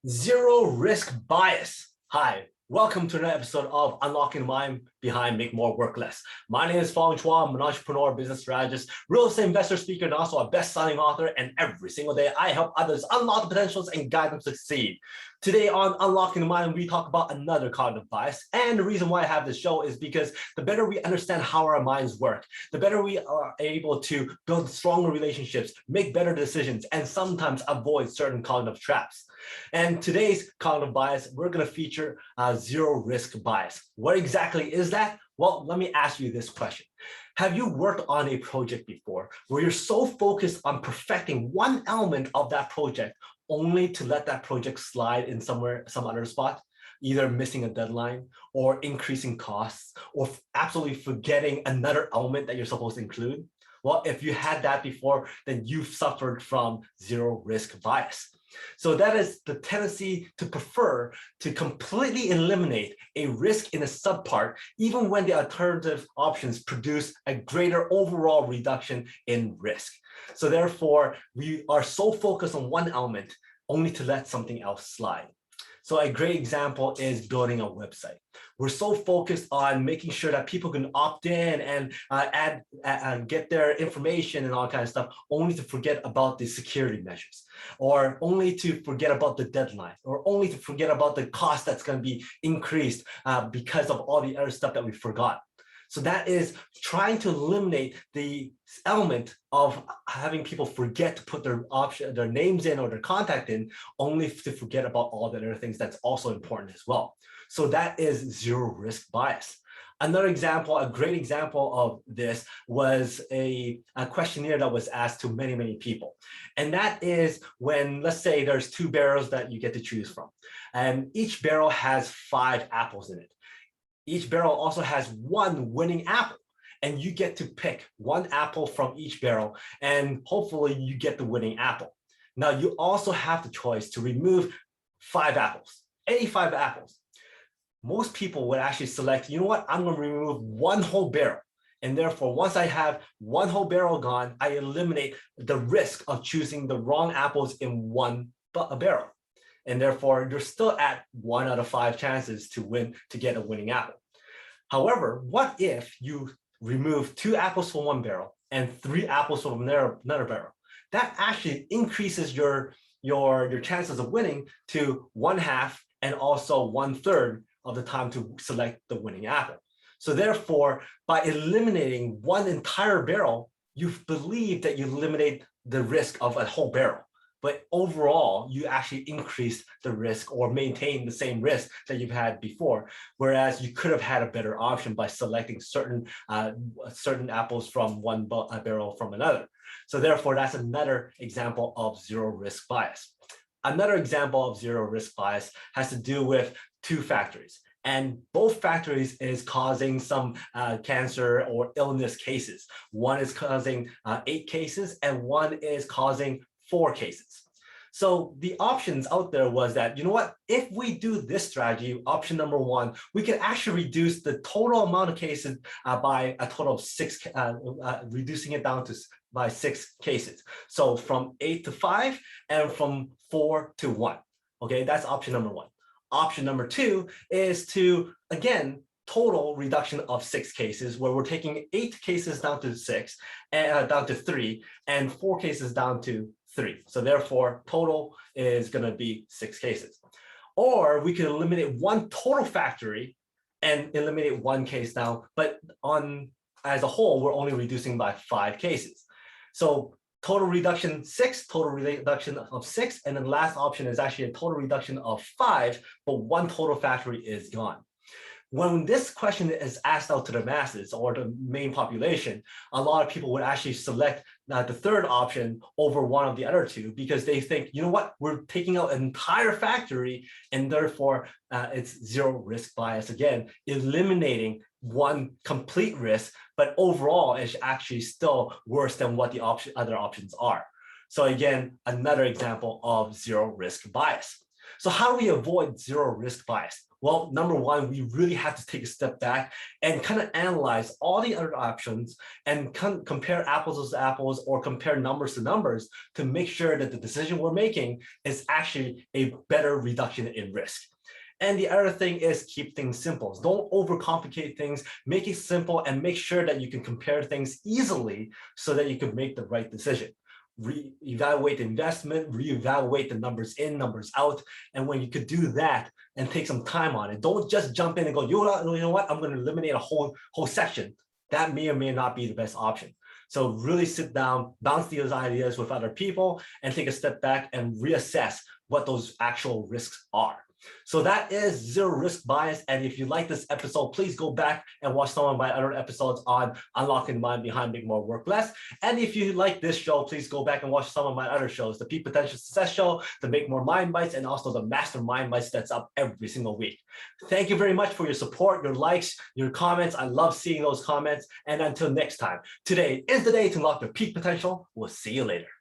Zero risk bias. Hi, welcome to another episode of Unlocking the Mind Behind Make More Work Less. My name is Fong. I'm an entrepreneur, business strategist, real estate investor, speaker, and also a best-selling author. And every single day, I help others unlock the potentials and guide them to succeed. Today on Unlocking the Mind, we talk about another cognitive bias. And the reason why I have this show is because the better we understand how our minds work, the better we are able to build stronger relationships, make better decisions, and sometimes avoid certain cognitive traps. And today's cognitive bias, we're going to feature zero risk bias. What exactly is that? Well, let me ask you this question. Have you worked on a project before where you're so focused on perfecting one element of that project only to let that project slide in some other spot, either missing a deadline or increasing costs or absolutely forgetting another element that you're supposed to include? Well, if you had that before, then you've suffered from zero risk bias. So that is the tendency to prefer to completely eliminate a risk in a subpart, even when the alternative options produce a greater overall reduction in risk. So therefore, we are so focused on one element only to let something else slide. So a great example is building a website. We're so focused on making sure that people can opt in and get their information and all kinds of stuff, only to forget about the security measures, or only to forget about the deadline, or only to forget about the cost that's going to be increased because of all the other stuff that we forgot. So that is trying to eliminate the element of having people forget to put their names in or their contact in, only to forget about all the other things that's also important as well. So that is zero risk bias. Another example, a great example of this was a questionnaire that was asked to many, many people. And that is when, let's say there's two barrels that you get to choose from, and each barrel has 5 apples in it. Each barrel also has one winning apple, and you get to pick one apple from each barrel, and hopefully you get the winning apple. Now you also have the choice to remove 5 apples, any 5 apples. Most people would actually select, you know what, I'm going to remove one whole barrel. And therefore, once I have one whole barrel gone, I eliminate the risk of choosing the wrong apples in one barrel. And therefore, you're still at 1 out of 5 chances to get a winning apple. However, what if you remove 2 apples from one barrel and 3 apples from another barrel? That actually increases your chances of winning to 1/2 and also 1/3 of the time to select the winning apple. So therefore, by eliminating one entire barrel, you believe that you eliminate the risk of a whole barrel. But overall, you actually increase the risk or maintain the same risk that you've had before, whereas you could have had a better option by selecting certain apples from one barrel from another. So therefore, that's another example of zero risk bias. Another example of zero risk bias has to do with 2 factories. And both factories is causing some cancer or illness cases. One is causing 8 cases and one is causing 4 cases. So the options out there was that, you know what, if we do this strategy, option number 1, we can actually reduce the total amount of cases by a total of 6, reducing it down by 6 cases. So from 8 to 5 and from 4 to 1. Okay, that's option number 1. Option number 2 is to, again, total reduction of 6 cases, where we're taking 8 cases down to 6, and down to 3, and 4 cases down to 3. So therefore, total is going to be 6 cases. Or we could eliminate one total factory and eliminate 1 case now, but as a whole, we're only reducing by 5 cases. So total reduction 6, total reduction of 6, and then the last option is actually a total reduction of 5, but 1 total factory is gone. When this question is asked out to the masses or the main population, a lot of people would actually select the 3rd option over one of the other 2, because they think, you know what, we're taking out an entire factory, and therefore it's zero risk bias. Again, eliminating one complete risk, but overall it's actually still worse than what the other options are. So again, another example of zero risk bias. So how do we avoid zero risk bias? Well, number one, we really have to take a step back and kind of analyze all the other options and compare apples to apples or compare numbers to numbers to make sure that the decision we're making is actually a better reduction in risk. And the other thing is keep things simple. Don't overcomplicate things, make it simple and make sure that you can compare things easily so that you can make the right decision. Re-evaluate the investment, re-evaluate the numbers in, numbers out. And when you could do that and take some time on it, don't just jump in and go, you know what, I'm going to eliminate a whole section. That may or may not be the best option. So really sit down, bounce these ideas with other people and take a step back and reassess what those actual risks are. So that is zero risk bias. And if you like this episode, please go back and watch some of my other episodes on unlocking the mind behind Make More Work Less. And if you like this show, please go back and watch some of my other shows, the Peak Potential Success Show, the Make More Mind Bites, and also the Master Mind Bites that's up every single week. Thank you very much for your support, your likes, your comments. I love seeing those comments. And until next time, today is the day to unlock your peak potential. We'll see you later.